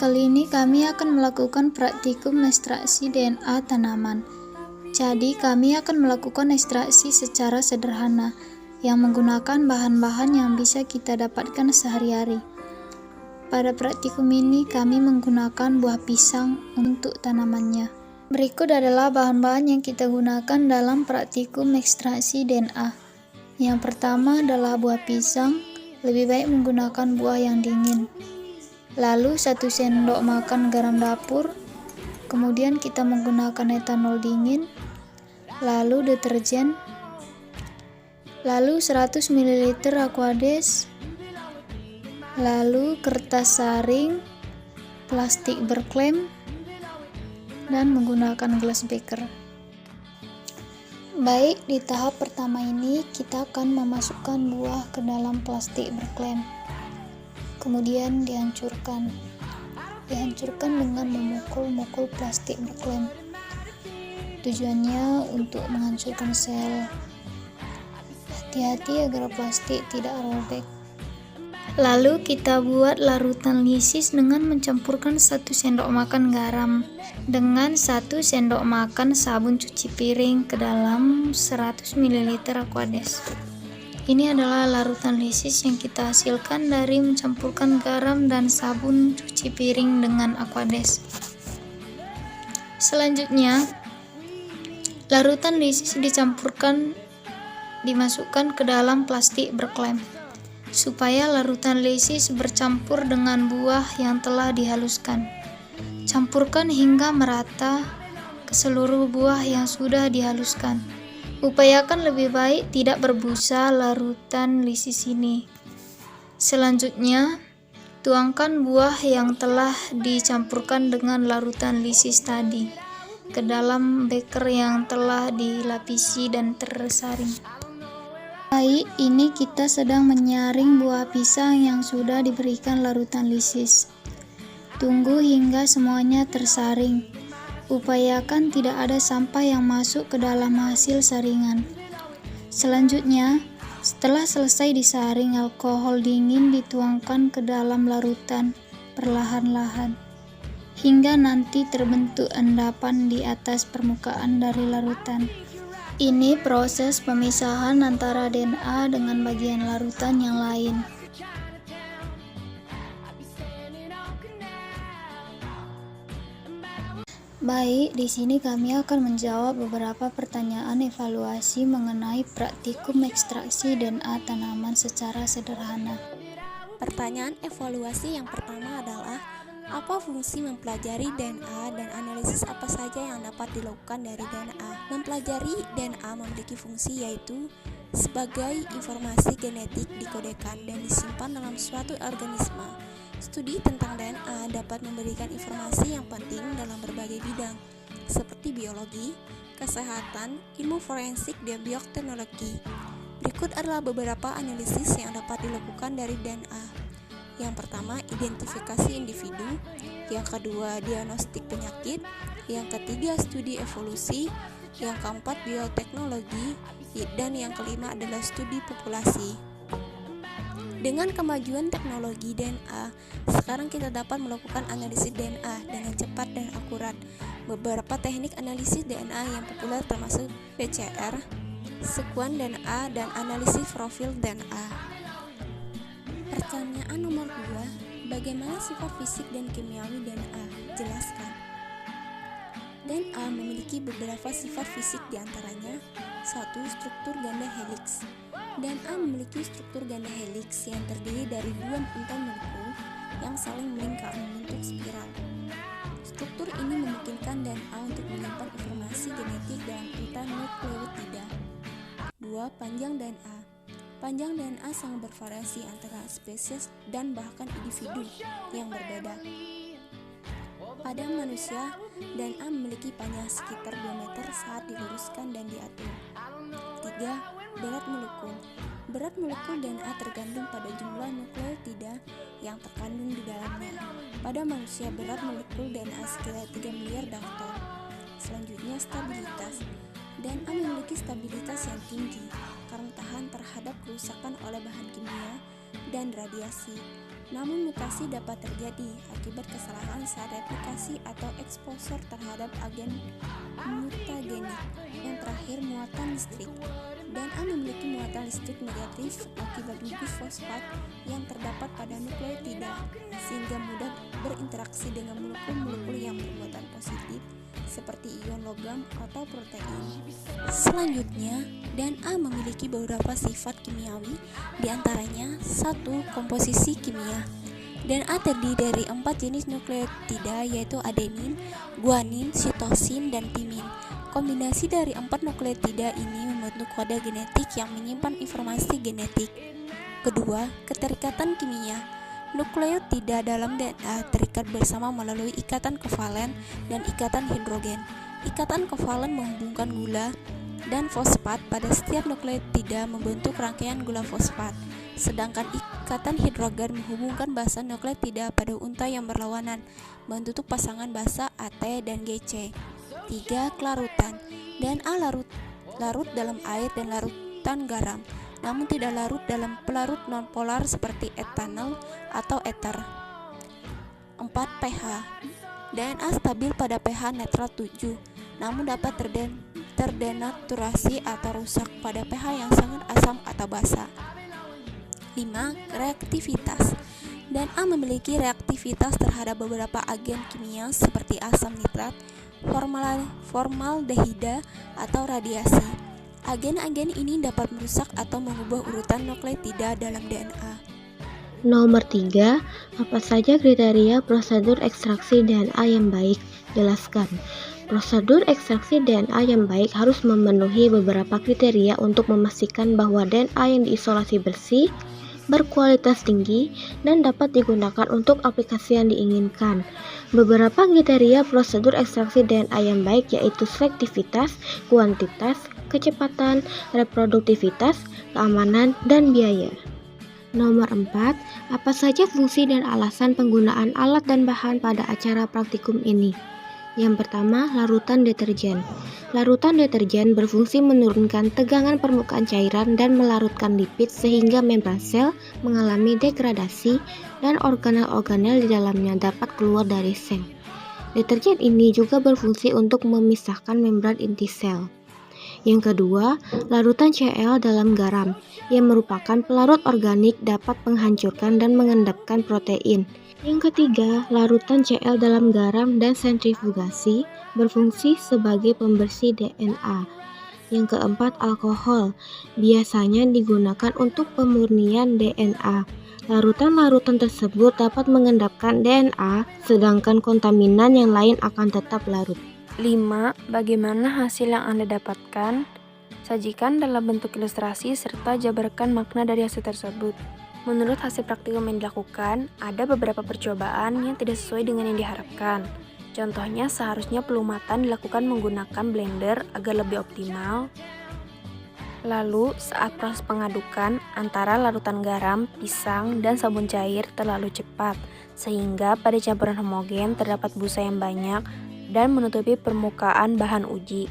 Kali ini kami akan melakukan praktikum ekstraksi DNA tanaman. Jadi kami akan melakukan ekstraksi secara sederhana yang menggunakan bahan-bahan yang bisa kita dapatkan sehari-hari. Pada praktikum ini kami menggunakan buah pisang untuk tanamannya. Berikut adalah bahan-bahan yang kita gunakan dalam praktikum ekstraksi DNA. Yang pertama adalah buah pisang, lebih baik menggunakan buah yang dingin. Lalu 1 sendok makan garam dapur, kemudian kita menggunakan etanol dingin, lalu deterjen, lalu 100 ml Aquades, lalu kertas saring, plastik berklem, dan menggunakan gelas beker. Baik, di tahap pertama ini kita akan memasukkan buah ke dalam plastik berklem. Kemudian dihancurkan dengan memukul-mukul plastik berklem. Tujuannya untuk menghancurkan sel. Hati-hati agar plastik tidak robek. Lalu kita buat larutan lisis dengan mencampurkan 1 sendok makan garam dengan 1 sendok makan sabun cuci piring ke dalam 100 ml Aquades. Ini adalah larutan lisis yang kita hasilkan dari mencampurkan garam dan sabun cuci piring dengan Aquades. Selanjutnya, larutan lisis dimasukkan ke dalam plastik berklem supaya larutan lisis bercampur dengan buah yang telah dihaluskan. Campurkan hingga merata ke seluruh buah yang sudah dihaluskan. Upayakan lebih baik tidak berbusa larutan lisis ini. Selanjutnya, tuangkan buah yang telah dicampurkan dengan larutan lisis tadi ke dalam beker yang telah dilapisi dan tersaring. Baik, ini kita sedang menyaring buah pisang yang sudah diberikan larutan lisis. Tunggu hingga semuanya tersaring. Upayakan tidak ada sampah yang masuk ke dalam hasil saringan. Selanjutnya, setelah selesai disaring, alkohol dingin dituangkan ke dalam larutan perlahan-lahan hingga nanti terbentuk endapan di atas permukaan dari larutan. Ini proses pemisahan antara DNA dengan bagian larutan yang lain. Baik, di sini kami akan menjawab beberapa pertanyaan evaluasi mengenai praktikum ekstraksi DNA tanaman secara sederhana. Pertanyaan evaluasi yang pertama adalah, apa fungsi mempelajari DNA dan analisis apa saja yang dapat dilakukan dari DNA? Mempelajari DNA memiliki fungsi yaitu sebagai informasi genetik dikodekan dan disimpan dalam suatu organisme. Studi tentang DNA dapat memberikan informasi yang penting dalam berbagai bidang, seperti biologi, kesehatan, ilmu forensik, dan bioteknologi. Berikut adalah beberapa analisis yang dapat dilakukan dari DNA. Yang pertama, identifikasi individu. Yang kedua, diagnostik penyakit. Yang ketiga, studi evolusi. Yang keempat, bioteknologi. Dan yang kelima adalah studi populasi. Dengan kemajuan teknologi DNA, sekarang kita dapat melakukan analisis DNA dengan cepat dan akurat. Beberapa teknik analisis DNA yang populer termasuk PCR, sekuens DNA, dan analisis profil DNA. Pertanyaan nomor 2, bagaimana sifat fisik dan kimiawi DNA? Jelaskan. DNA memiliki beberapa sifat fisik diantaranya 1. Struktur ganda heliks. DNA memiliki struktur ganda heliks yang terdiri dari 2 entah molekul yang saling melingkar membentuk spiral. Struktur ini memungkinkan DNA untuk menyimpan informasi genetik dalam urutan nukleotida. 2. Panjang DNA. Panjang DNA sangat bervariasi antara spesies dan bahkan individu yang berbeda. Pada manusia, DNA memiliki panjang sekitar 2 meter saat diluruskan dan diatur. 3. Berat molekul. Berat molekul DNA tergantung pada jumlah nukleotida yang terkandung di dalamnya. Pada manusia, berat molekul DNA sekitar 3 miliar dalton. Selanjutnya, stabilitas. DNA memiliki stabilitas yang tinggi karena tahan terhadap kerusakan oleh bahan kimia dan radiasi. Namun mutasi dapat terjadi akibat kesalahan saat replikasi atau eksposur terhadap agen mutagenik. Yang terakhir, muatan listrik. DNA memiliki muatan listrik negatif akibat gugus fosfat yang terdapat pada nukleotida, sehingga mudah berinteraksi dengan molekul-molekul yang bermuatan positif seperti ion logam atau protein. Selanjutnya, DNA memiliki beberapa sifat kimiawi, diantaranya 1. Komposisi kimia. DNA terdiri dari 4 jenis nukleotida, yaitu adenin, guanin, sitosin, dan timin. Kombinasi dari 4 nukleotida ini membentuk kode genetik yang menyimpan informasi genetik. Kedua, keterikatan kimia. Nukleotida dalam DNA terikat bersama melalui ikatan kovalen dan ikatan hidrogen. Ikatan kovalen menghubungkan gula dan fosfat pada setiap nukleotida membentuk rangkaian gula fosfat, sedangkan ikatan hidrogen menghubungkan basa nukleotida pada unta yang berlawanan, membentuk pasangan basa AT dan GC. 3. Kelarutan. DNA larut dalam air dan larutan garam, namun tidak larut dalam pelarut nonpolar seperti etanol atau ether. 4. pH. DNA stabil pada pH netral 7, namun dapat terdenaturasi atau rusak pada pH yang sangat asam atau basa. 5. Reaktivitas. DNA memiliki reaktivitas terhadap beberapa agen kimia seperti asam nitrat, formaldehida, atau radiasi. Agen-agen ini dapat merusak atau mengubah urutan nukleotida dalam DNA. Nomor 3. Apa saja kriteria prosedur ekstraksi DNA yang baik? Jelaskan. Prosedur ekstraksi DNA yang baik harus memenuhi beberapa kriteria untuk memastikan bahwa DNA yang diisolasi bersih, berkualitas tinggi, dan dapat digunakan untuk aplikasi yang diinginkan. Beberapa kriteria prosedur ekstraksi DNA yang baik yaitu selektivitas, kuantitas, kecepatan, reproduktivitas, keamanan, dan biaya. Nomor 4. Apa saja fungsi dan alasan penggunaan alat dan bahan pada acara praktikum ini? Yang pertama, larutan deterjen. Larutan deterjen berfungsi menurunkan tegangan permukaan cairan dan melarutkan lipid sehingga membran sel mengalami degradasi dan organel-organel di dalamnya dapat keluar dari sel. Deterjen ini juga berfungsi untuk memisahkan membran inti sel. Yang kedua, larutan Cl dalam garam, yang merupakan pelarut organik dapat menghancurkan dan mengendapkan protein. Yang ketiga, larutan Cl dalam garam dan sentrifugasi berfungsi sebagai pembersih DNA. Yang keempat, alkohol biasanya digunakan untuk pemurnian DNA. Larutan-larutan tersebut dapat mengendapkan DNA, sedangkan kontaminan yang lain akan tetap larut. 5. Bagaimana hasil yang Anda dapatkan? Sajikan dalam bentuk ilustrasi serta jabarkan makna dari hasil tersebut. Menurut hasil praktikum yang dilakukan, ada beberapa percobaan yang tidak sesuai dengan yang diharapkan. Contohnya, seharusnya pelumatan dilakukan menggunakan blender agar lebih optimal. Lalu, saat proses pengadukan antara larutan garam, pisang, dan sabun cair terlalu cepat, sehingga pada campuran homogen terdapat busa yang banyak dan menutupi permukaan bahan uji.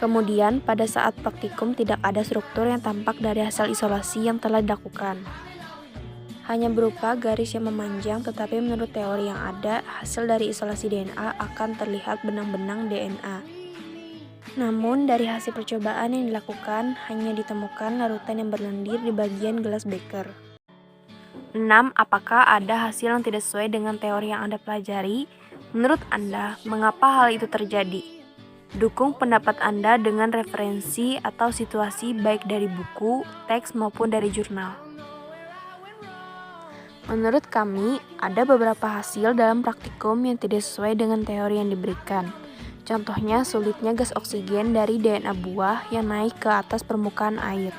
Kemudian, pada saat praktikum tidak ada struktur yang tampak dari hasil isolasi yang telah dilakukan. Hanya berupa garis yang memanjang, tetapi menurut teori yang ada, hasil dari isolasi DNA akan terlihat benang-benang DNA. Namun, dari hasil percobaan yang dilakukan, hanya ditemukan larutan yang berlendir di bagian gelas beker. 6. Apakah ada hasil yang tidak sesuai dengan teori yang Anda pelajari? Menurut Anda, mengapa hal itu terjadi? Dukung pendapat Anda dengan referensi atau situasi baik dari buku, teks maupun dari jurnal. Menurut kami, ada beberapa hasil dalam praktikum yang tidak sesuai dengan teori yang diberikan. Contohnya, sulitnya gas oksigen dari DNA buah yang naik ke atas permukaan air.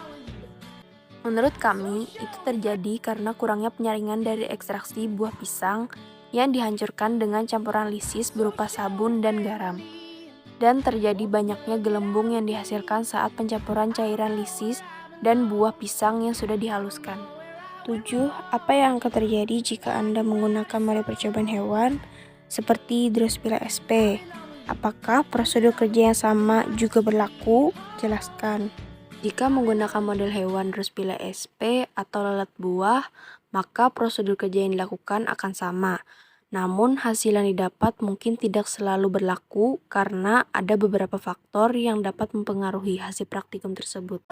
Menurut kami, itu terjadi karena kurangnya penyaringan dari ekstraksi buah pisang yang dihancurkan dengan campuran lisis berupa sabun dan garam. Dan terjadi banyaknya gelembung yang dihasilkan saat pencampuran cairan lisis dan buah pisang yang sudah dihaluskan. 7. Apa yang akan terjadi jika Anda menggunakan model percobaan hewan seperti Drosophila sp? Apakah prosedur kerja yang sama juga berlaku? Jelaskan. Jika menggunakan model hewan drosophila sp atau lalat buah, maka prosedur kerja yang dilakukan akan sama. Namun hasil yang didapat mungkin tidak selalu berlaku karena ada beberapa faktor yang dapat mempengaruhi hasil praktikum tersebut.